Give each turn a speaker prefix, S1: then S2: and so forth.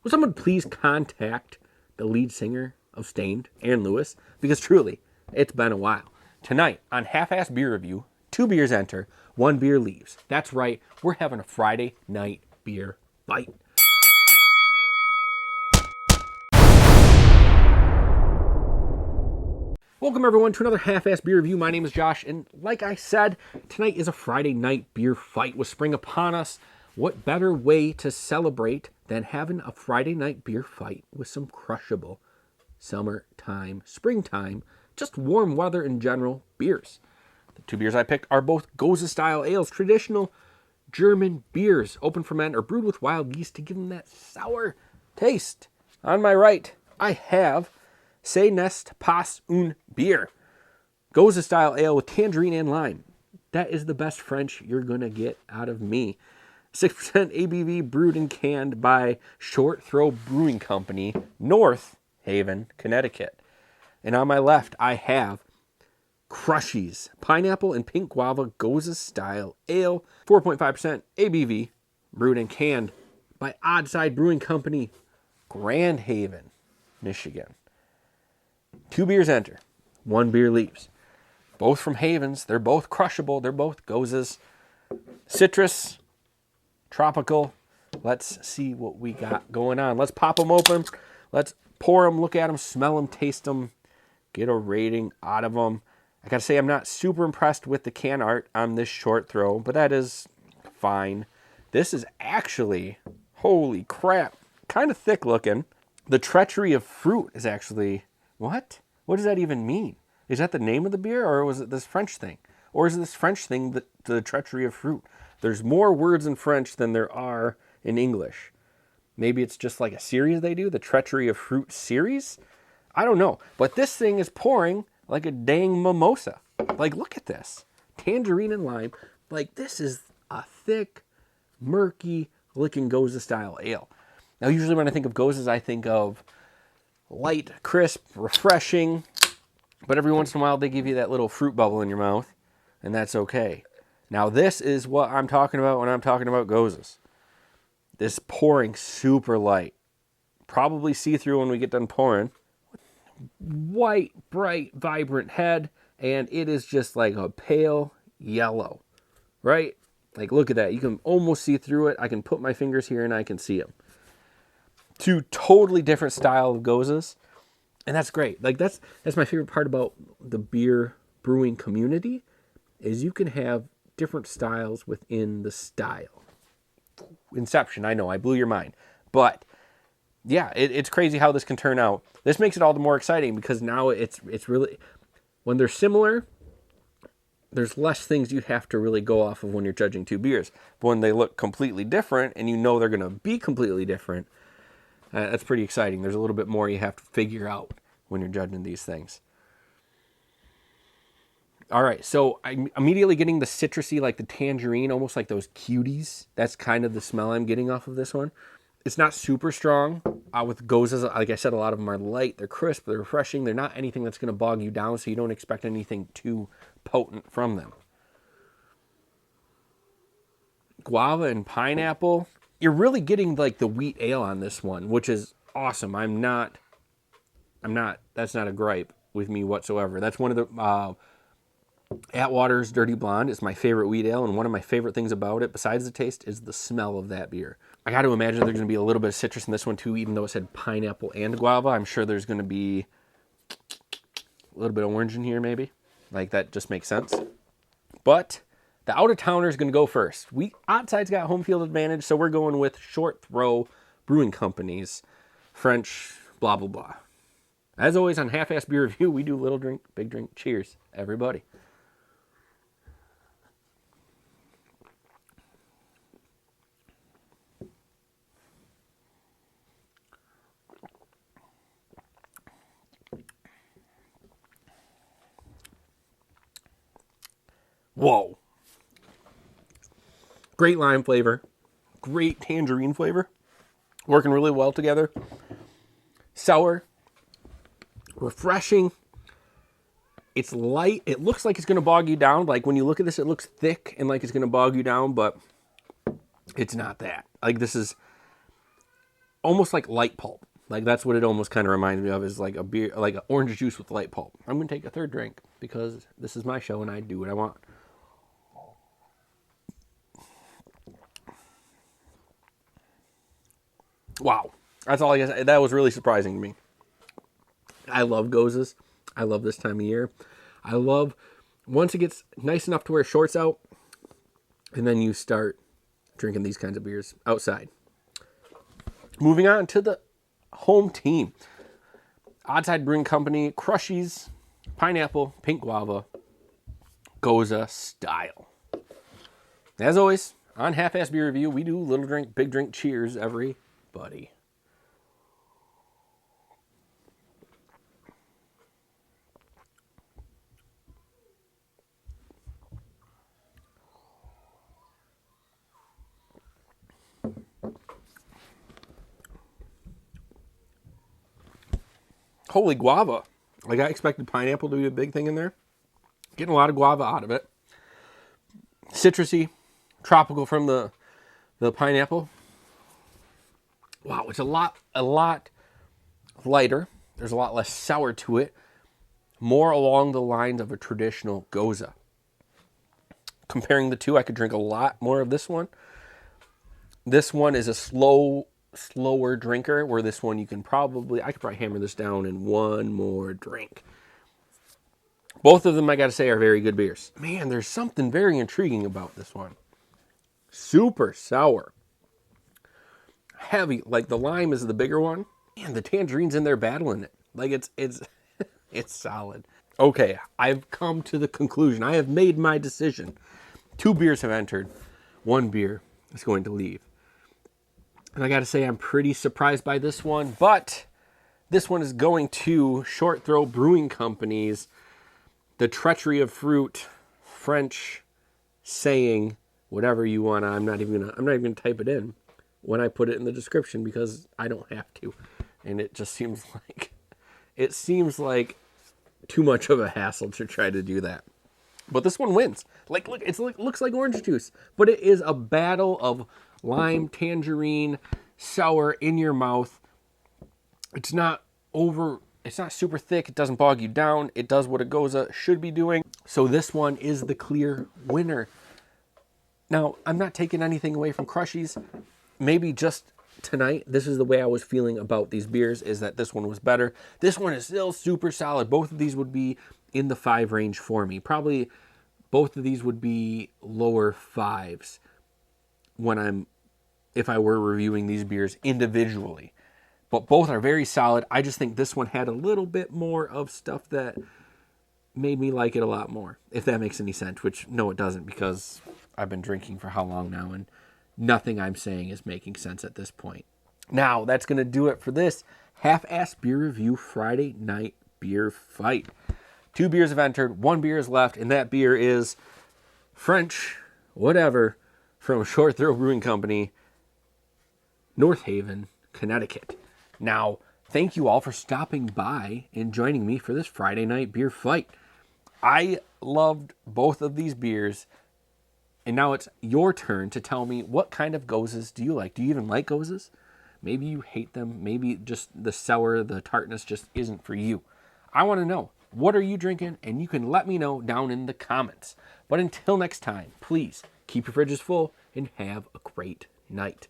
S1: will someone please contact the lead singer of Stained, Aaron Lewis? Because truly, it's been a while. Tonight on Half-Ass Beer Review, 2 beers enter, 1 beer leaves. That's right, we're having a Friday night beer fight. Welcome everyone to another Half-Ass Beer Review. My name is Josh, and like I said, tonight is a Friday night beer fight. With spring upon us, what better way to celebrate than having a Friday night beer fight with some crushable summertime, springtime, just warm weather in general beers. The 2 beers I picked are both Gose style ales, traditional German beers, open ferment or brewed with wild yeast to give them that sour taste. On my right, I have C'est Nest Pas un Bier, Gose style ale with tangerine and lime. That is the best French you're gonna get out of me. 6% ABV, brewed and canned by Short Throw Brewing Company, North Haven, Connecticut. And on my left, I have Crushies, pineapple and pink guava Gose style ale, 4.5% ABV, brewed and canned by Oddside Brewing Company, Grand Haven, Michigan. 2 beers enter, 1 beer leaves. Both from Havens. They're both crushable. They're both Goses. Citrus, tropical. Let's see what we got going on. Let's pop them open. Let's pour them, look at them, smell them, taste them, get a rating out of them. I gotta say, I'm not super impressed with the can art on this Short Throw, but that is fine. This is actually, holy crap, kind of thick looking. The Treachery of Fruit is actually, what? What does that even mean? Is that the name of the beer, or was it this French thing? Or is it this French thing, the Treachery of Fruit? There's more words in French than there are in English. Maybe it's just like a series they do, the Treachery of Fruit series? I don't know. But this thing is pouring like a dang mimosa. Like, look at this. Tangerine and lime. Like, this is a thick, murky looking Gose style ale. Now, usually when I think of Goses, I think of light, crisp, refreshing. But every once in a while, they give you that little fruit bubble in your mouth. And that's okay. Now, this is what I'm talking about when I'm talking about Goses. This pouring super light. Probably see-through when we get done pouring. White, bright, vibrant head. And it is just like a pale yellow. Right? Like, look at that. You can almost see through it. I can put my fingers here and I can see them. 2 totally different style of Goses. And that's great. Like, that's my favorite part about the beer brewing community, is you can have different styles within the style. Inception, I know, I blew your mind. But yeah, it's crazy how this can turn out. This makes it all the more exciting because now it's really, when they're similar, there's less things you have to really go off of when you're judging 2 beers. But when they look completely different and you know they're going to be completely different, that's pretty exciting. There's a little bit more you have to figure out when you're judging these things. All right, so I'm immediately getting the citrusy, like the tangerine, almost like those cuties. That's kind of the smell I'm getting off of this one. It's not super strong. With Goses, like I said, a lot of them are light. They're crisp. They're refreshing. They're not anything that's going to bog you down, so you don't expect anything too potent from them. Guava and pineapple. You're really getting like the wheat ale on this one, which is awesome. That's not a gripe with me whatsoever. That's one of the, Atwater's Dirty Blonde is my favorite wheat ale, and one of my favorite things about it, besides the taste, is the smell of that beer. I got to imagine there's going to be a little bit of citrus in this one too, even though it said pineapple and guava. I'm sure there's going to be a little bit of orange in here maybe. Like, that just makes sense. But the out-of-towner is going to go first. Oddside got home field advantage, so we're going with Short Throw Brewing Company's French blah, blah, blah. As always, on Half-Ass Beer Review, we do little drink, big drink. Cheers, everybody. Whoa. Great lime flavor. Great tangerine flavor. Working really well together. Sour. Refreshing. It's light. It looks like it's going to bog you down. Like, when you look at this, it looks thick and like it's going to bog you down, but it's not that. Like, this is almost like light pulp. Like that's what it almost kind of reminds me of, is like a beer, like an orange juice with light pulp. I'm going to take a third drink because this is my show and I do what I want. Wow. That's all I guess. That was really surprising to me. I love Goses. I love this time of year. I love once it gets nice enough to wear shorts out, and then you start drinking these kinds of beers outside. Moving on to the home team. Oddside Brewing Company, Crushies, Pineapple, Pink Guava, Gose style. As always, on Half-Ass Beer Review, we do little drink, big drink, cheers, everybody. Holy guava. Like I expected pineapple to be a big thing in there. Getting a lot of guava out of it. Citrusy, tropical from the pineapple. Wow, it's a lot lighter. There's a lot less sour to it. More along the lines of a traditional Gose. Comparing the two, I could drink a lot more of this one. This one is a slower drinker, where this one I could probably hammer this down in one more drink. Both of them, I gotta say, are very good beers. Man, there's something very intriguing about this one. Super sour. Heavy, like the lime is the bigger one. And the tangerine's in there battling it. Like it's it's solid. Okay, I've come to the conclusion. I have made my decision. 2 beers have entered. 1 beer is going to leave. And I got to say, I'm pretty surprised by this one. But this one is going to Short Throw Brewing Company's The Treachery of Fruit French saying, whatever you want. I'm not even gonna type it in when I put it in the description because I don't have to. And it just seems like too much of a hassle to try to do that. But this one wins. Like, look, looks like orange juice, but it is a battle of lime, tangerine, sour in your mouth. It's not super thick. It doesn't bog you down. It does what a Gose should be doing. So this one is the clear winner. Now, I'm not taking anything away from Crushies. Maybe just tonight, this is the way I was feeling about these beers, is that this one was better. This one is still super solid. Both of these would be in the 5 range for me. Probably both of these would be lower 5s if I were reviewing these beers individually. But both are very solid. I just think this one had a little bit more of stuff that made me like it a lot more, if that makes any sense, which no, it doesn't, because I've been drinking for how long now, and nothing I'm saying is making sense at this point. Now, that's going to do it for this Half-Ass Beer Review Friday Night Beer Fight. 2 beers have entered, 1 beer is left, and that beer is French, whatever, from Short Throw Brewing Company, North Haven, Connecticut. Now, thank you all for stopping by and joining me for this Friday Night Beer Fight. I loved both of these beers, and now it's your turn to tell me, what kind of Goses do you like? Do you even like Goses? Maybe you hate them. Maybe just the sour, the tartness just isn't for you. I want to know. What are you drinking? And you can let me know down in the comments. But until next time, please keep your fridges full and have a great night.